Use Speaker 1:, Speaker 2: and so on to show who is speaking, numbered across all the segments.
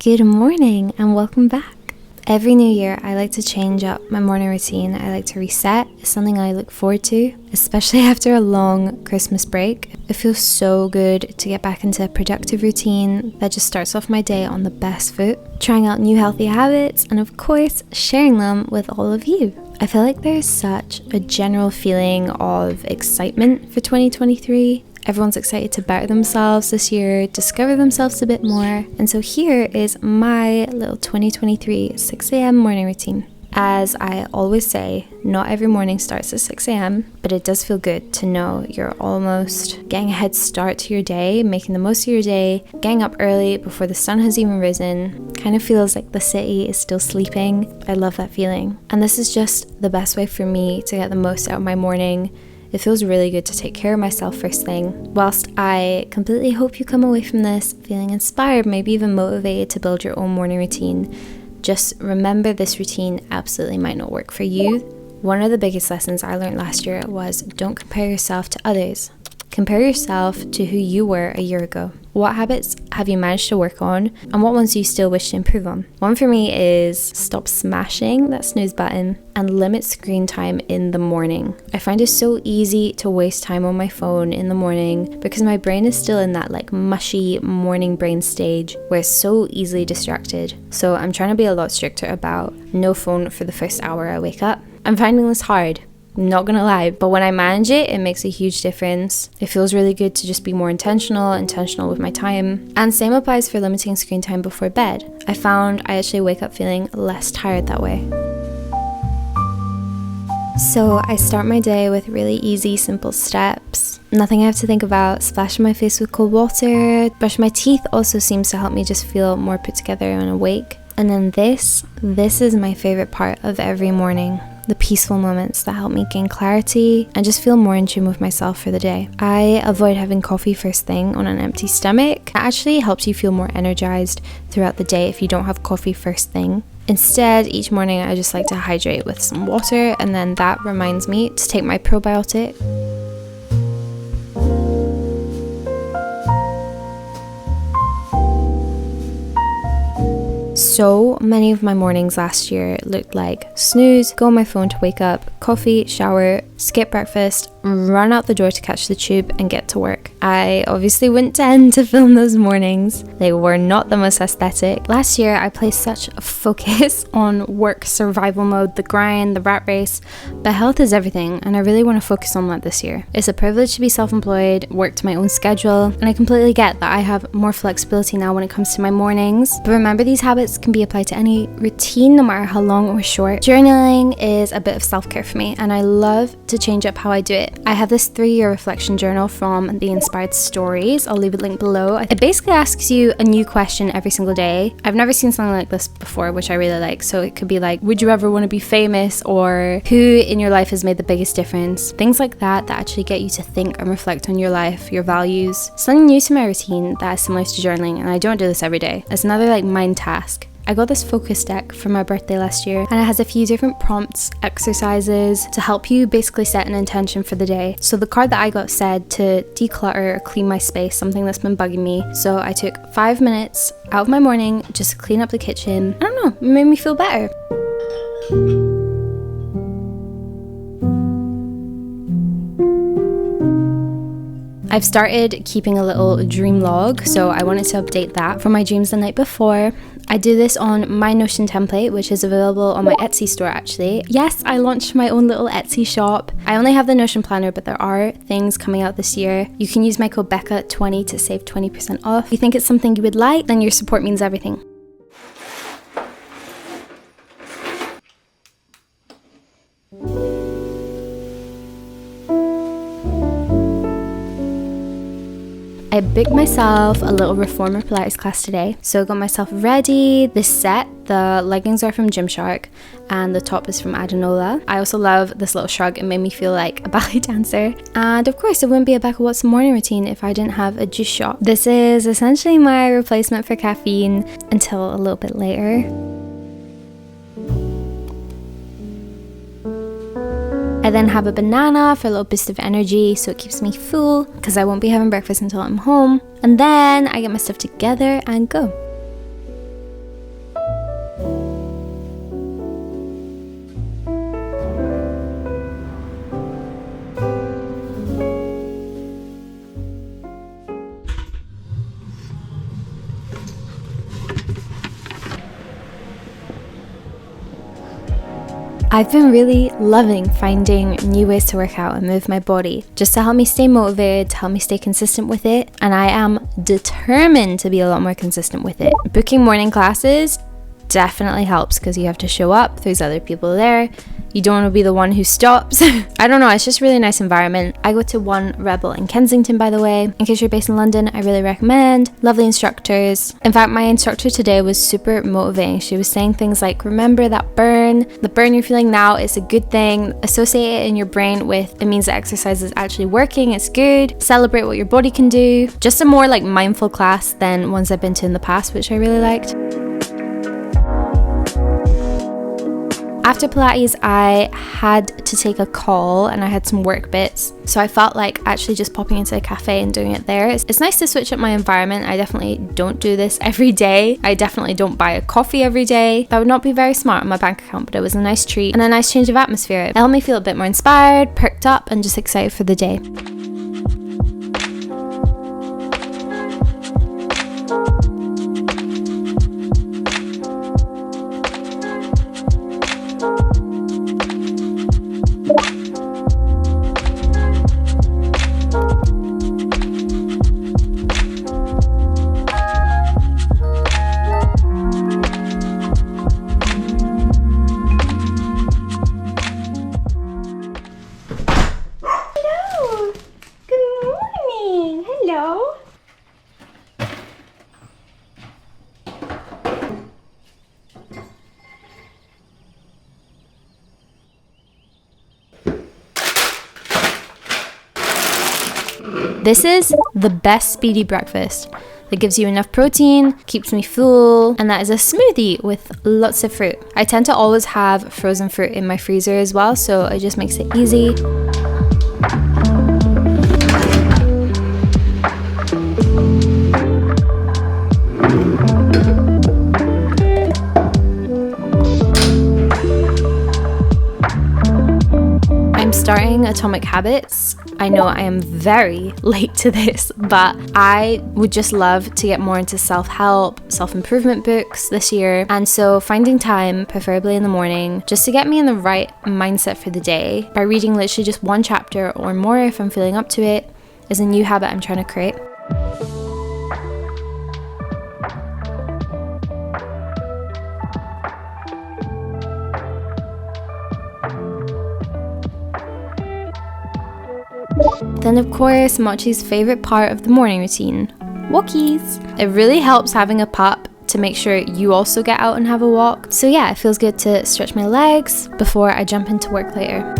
Speaker 1: Good morning and welcome back. Every new year I like to change up my morning routine. I like to reset. It's something I look forward to, especially after a long Christmas break. It feels so good to get back into a productive routine that just starts off my day on the best foot, trying out new healthy habits and of course sharing them with all of you. I feel like there's such a general feeling of excitement for 2023. Everyone's excited to better themselves this year, discover themselves a bit more. And so here is my little 2023 6 a.m. morning routine. As I always say, not every morning starts at 6 a.m., but it does feel good to know you're almost getting a head start to your day, making the most of your day, getting up early before the sun has even risen. Kind of feels like the city is still sleeping. I love that feeling. And this is just the best way for me to get the most out of my morning. It feels really good to take care of myself first thing. Whilst I completely hope you come away from this feeling inspired, maybe even motivated to build your own morning routine, just remember this routine absolutely might not work for you. One of the biggest lessons I learned last year was don't compare yourself to others. Compare yourself to who you were a year ago. What habits have you managed to work on and what ones do you still wish to improve on? One for me is stop smashing that snooze button and limit screen time in the morning. I find it so easy to waste time on my phone in the morning because my brain is still in that mushy morning brain stage where it's so easily distracted. So I'm trying to be a lot stricter about no phone for the first hour I wake up. I'm finding this hard. Not gonna lie, but when I manage it, it makes a huge difference. It feels really good to just be more intentional with my time. And same applies for limiting screen time before bed. I found I actually wake up feeling less tired that way. So I start my day with really easy, simple steps. Nothing I have to think about, splashing my face with cold water. Brush my teeth also seems to help me just feel more put together and awake. And then this is my favorite part of every morning. The peaceful moments that help me gain clarity and just feel more in tune with myself for the day. I avoid having coffee first thing on an empty stomach. It actually helps you feel more energized throughout the day if you don't have coffee first thing. Instead, each morning I just like to hydrate with some water, and then that reminds me to take my probiotic. So many of my mornings last year looked like snooze, go on my phone to wake up, coffee, shower, skip breakfast, run out the door to catch the tube and get to work. I obviously wouldn't tend to film those mornings. They were not the most aesthetic. Last year I placed such a focus on work survival mode, the grind, the rat race, but health is everything and I really want to focus on that this year. It's a privilege to be self-employed, work to my own schedule, and I completely get that I have more flexibility now when it comes to my mornings. But remember, these habits can be applied to any routine, no matter how long or short. Journaling is a bit of self-care for me and I love to change up how I do it. I have this 3-year reflection journal from the Inspired Stories. I'll leave a link below. It basically asks you a new question every single day. I've never seen something like this before, which I really like. So it could be like, would you ever want to be famous? Or who in your life has made the biggest difference? Things like that actually get you to think and reflect on your life, your values. Something new to my routine that is similar to journaling, and I don't do this every day. It's another mind task. I got this focus deck for my birthday last year and it has a few different prompts, exercises to help you basically set an intention for the day. So the card that I got said to declutter or clean my space, something that's been bugging me. So I took 5 minutes out of my morning just to clean up the kitchen. I don't know, it made me feel better. I've started keeping a little dream log, so I wanted to update that from my dreams the night before. I do this on my Notion template, which is available on my Etsy store actually. Yes, I launched my own little Etsy shop. I only have the Notion planner, but there are things coming out this year. You can use my code Becca20 to save 20% off. If you think it's something you would like, then your support means everything. I booked myself a little reformer Pilates class today, so I got myself ready. This set, the leggings are from Gymshark and the top is from Adenola. I also love this little shrug, it made me feel like a ballet dancer. And of course it wouldn't be a Becca What's morning routine if I didn't have a juice shot. This is essentially my replacement for caffeine until a little bit later. I then have a banana for a little boost of energy so it keeps me full because I won't be having breakfast until I'm home. And then I get my stuff together and go. I've been really loving finding new ways to work out and move my body just to help me stay motivated, to help me stay consistent with it, and I am determined to be a lot more consistent with it. Booking morning classes definitely helps because you have to show up, there's other people there, you don't want to be the one who stops. I don't know, it's just a really nice environment. I go to one Rebel in Kensington, by the way. In case you're based in London, I really recommend. Lovely instructors. In fact, my instructor today was super motivating. She was saying things like, remember that burn. The burn you're feeling now is a good thing. Associate it in your brain with, it means the exercise is actually working, it's good. Celebrate what your body can do. Just a more like mindful class than ones I've been to in the past, which I really liked. After Pilates, I had to take a call and I had some work bits. So I felt like actually just popping into a cafe and doing it there. It's nice to switch up my environment. I definitely don't do this every day. I definitely don't buy a coffee every day. That would not be very smart on my bank account, but it was a nice treat and a nice change of atmosphere. It helped me feel a bit more inspired, perked up, and just excited for the day. This is the best speedy breakfast that gives you enough protein, keeps me full, and that is a smoothie with lots of fruit. I tend to always have frozen fruit in my freezer as well, so it just makes it easy. I'm starting Atomic Habits. I know I am very late to this, but I would just love to get more into self-help, self-improvement books this year. And so finding time, preferably in the morning, just to get me in the right mindset for the day by reading literally just one chapter or more if I'm feeling up to it is a new habit I'm trying to create. Then of course, Mochi's favorite part of the morning routine, walkies. It really helps having a pup to make sure you also get out and have a walk. So yeah, it feels good to stretch my legs before I jump into work later.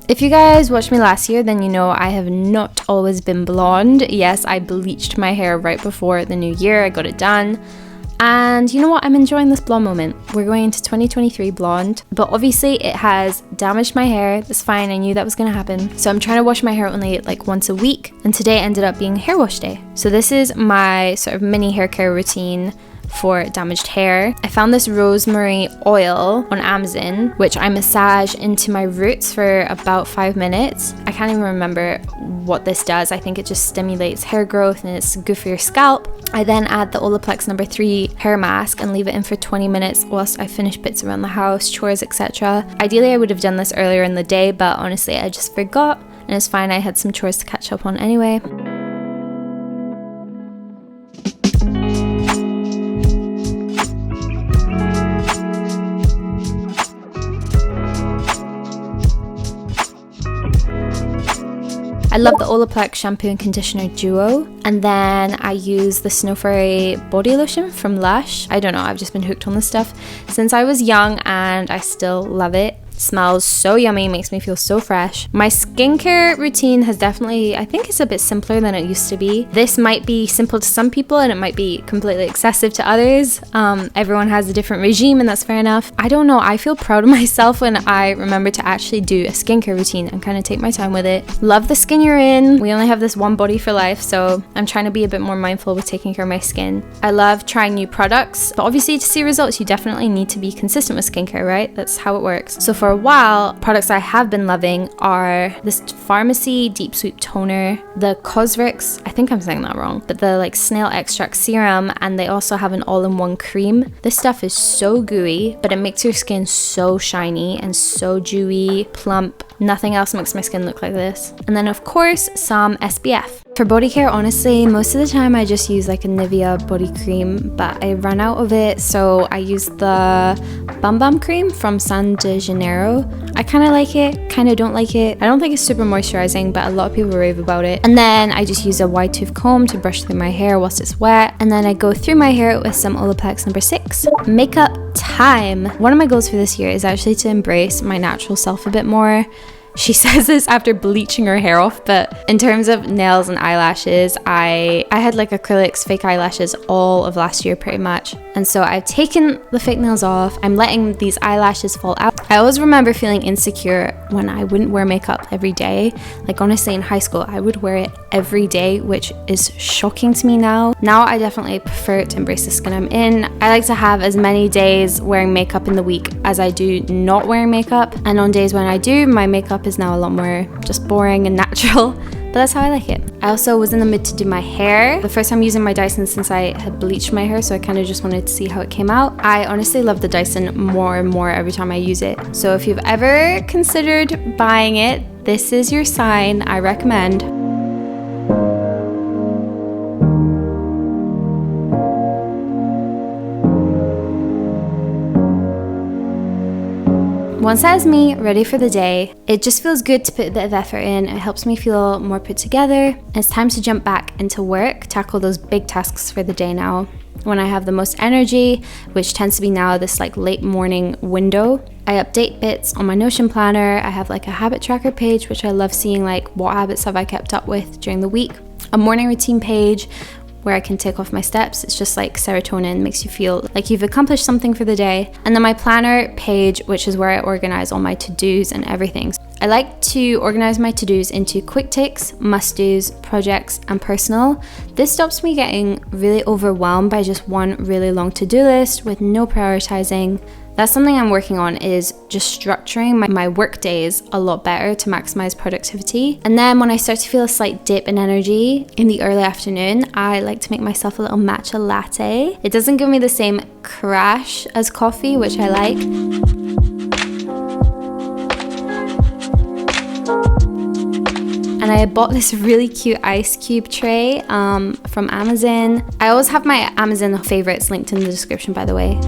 Speaker 1: If you guys watched me last year, then you know I have not always been blonde. Yes, I bleached my hair right before the new year. I got it done. And you know what? I'm enjoying this blonde moment. We're going into 2023 blonde, but obviously it has damaged my hair. That's fine. I knew that was going to happen. So I'm trying to wash my hair only like once a week. And today ended up being hair wash day. So this is my sort of mini hair care routine for damaged hair. I found this rosemary oil on Amazon, which I massage into my roots for about 5 minutes. I can't even remember what this does. I think it just stimulates hair growth and it's good for your scalp. I then add the Olaplex No. 3 hair mask and leave it in for 20 minutes whilst I finish bits around the house, chores, etc. Ideally, I would have done this earlier in the day, but honestly, I just forgot, and it's fine. I had some chores to catch up on anyway. I love the Olaplex shampoo and conditioner duo, and then I use the Snow Fairy body lotion from Lush. I don't know, I've just been hooked on this stuff since I was young and I still love it. Smells so yummy, makes me feel so fresh. My skincare routine has definitely, I think it's a bit simpler than it used to be. This might be simple to some people and it might be completely excessive to others. Everyone has a different regime and that's fair enough. I don't know, I feel proud of myself when I remember to actually do a skincare routine and kind of take my time with it. Love the skin you're in. We only have this one body for life, so I'm trying to be a bit more mindful with taking care of my skin. I love trying new products, but obviously to see results you definitely need to be consistent with skincare, right? That's how it works. So for for a while, products I have been loving are this Pharmacy Deep Sweep Toner, the Cosrx, I think I'm saying that wrong, but the like snail extract serum, and they also have an all-in-one cream. This stuff is so gooey, but it makes your skin so shiny and so dewy, plump. Nothing else makes my skin look like this. And then of course, some SPF. For body care, honestly, most of the time I just use like a Nivea body cream, but I ran out of it, so I use the Bum Bum cream from San de Janeiro. I kind of like it, kind of don't like it. I don't think it's super moisturizing, but a lot of people rave about it. And then I just use a wide tooth comb to brush through my hair whilst it's wet. And then I go through my hair with some Olaplex number 6. Makeup time. One of my goals for this year is actually to embrace my natural self a bit more. She says this after bleaching her hair off, but in terms of nails and eyelashes, I had like acrylics, fake eyelashes all of last year pretty much. And so I've taken the fake nails off. I'm letting these eyelashes fall out. I always remember feeling insecure when I wouldn't wear makeup every day. Like honestly, in high school, I would wear it every day, which is shocking to me now. Now I definitely prefer to embrace the skin I'm in. I like to have as many days wearing makeup in the week as I do not wearing makeup. And on days when I do, my makeup is now a lot more just boring and natural, but that's how I like it. I also was in the mood to do my hair. The first time using my Dyson since I had bleached my hair, so I kind of just wanted to see how it came out. I honestly love the Dyson more and more every time I use it. So if you've ever considered buying it, this is your sign. I recommend. Once that is me ready for the day, it just feels good to put a bit of effort in. It helps me feel more put together. It's time to jump back into work, tackle those big tasks for the day now. When I have the most energy, which tends to be now this like late morning window, I update bits on my Notion planner. I have like a habit tracker page, which I love seeing like what habits have I kept up with during the week. A morning routine page where I can tick off my steps. It's just like serotonin, makes you feel like you've accomplished something for the day. And then my planner page, which is where I organize all my to-dos and everything. I like to organize my to-dos into quick ticks, must-dos, projects, and personal. This stops me getting really overwhelmed by just one really long to-do list with no prioritizing. That's something I'm working on, is just structuring my work days a lot better to maximize productivity. And then when I start to feel a slight dip in energy in the early afternoon, I like to make myself a little matcha latte. It doesn't give me the same crash as coffee, which I like. And I bought this really cute ice cube tray from Amazon. I always have my Amazon favorites linked in the description, by the way.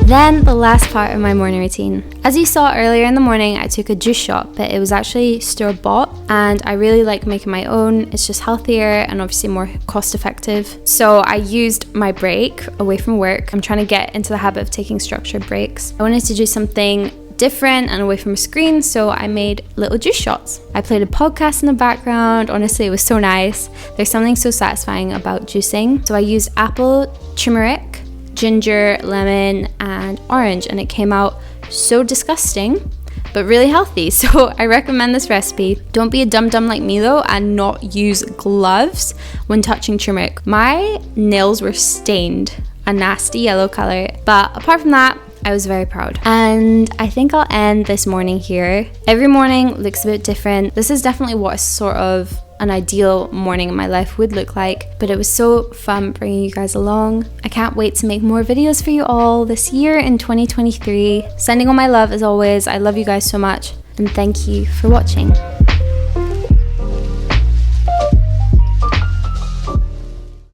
Speaker 1: Then the last part of my morning routine. As you saw earlier in the morning, I took a juice shot, but it was actually store-bought, and I really like making my own. It's just healthier and obviously more cost-effective. So I used my break away from work. I'm trying to get into the habit of taking structured breaks. I wanted to do something different and away from a screen, so I made little juice shots. I played a podcast in the background. Honestly, it was so nice. There's something so satisfying about juicing. So I used apple, turmeric, ginger, lemon, and orange, and it came out so disgusting but really healthy. So I recommend this recipe. Don't be a dum-dum like me though and not use gloves when touching turmeric. My nails were stained a nasty yellow color, but apart from that, I was very proud. And I think I'll end this morning here. Every morning looks a bit different. This is definitely what a sort of an ideal morning in my life would look like, but it was so fun bringing you guys along. I can't wait to make more videos for you all this year in 2023. Sending all my love as always. I love you guys so much, and thank you for watching.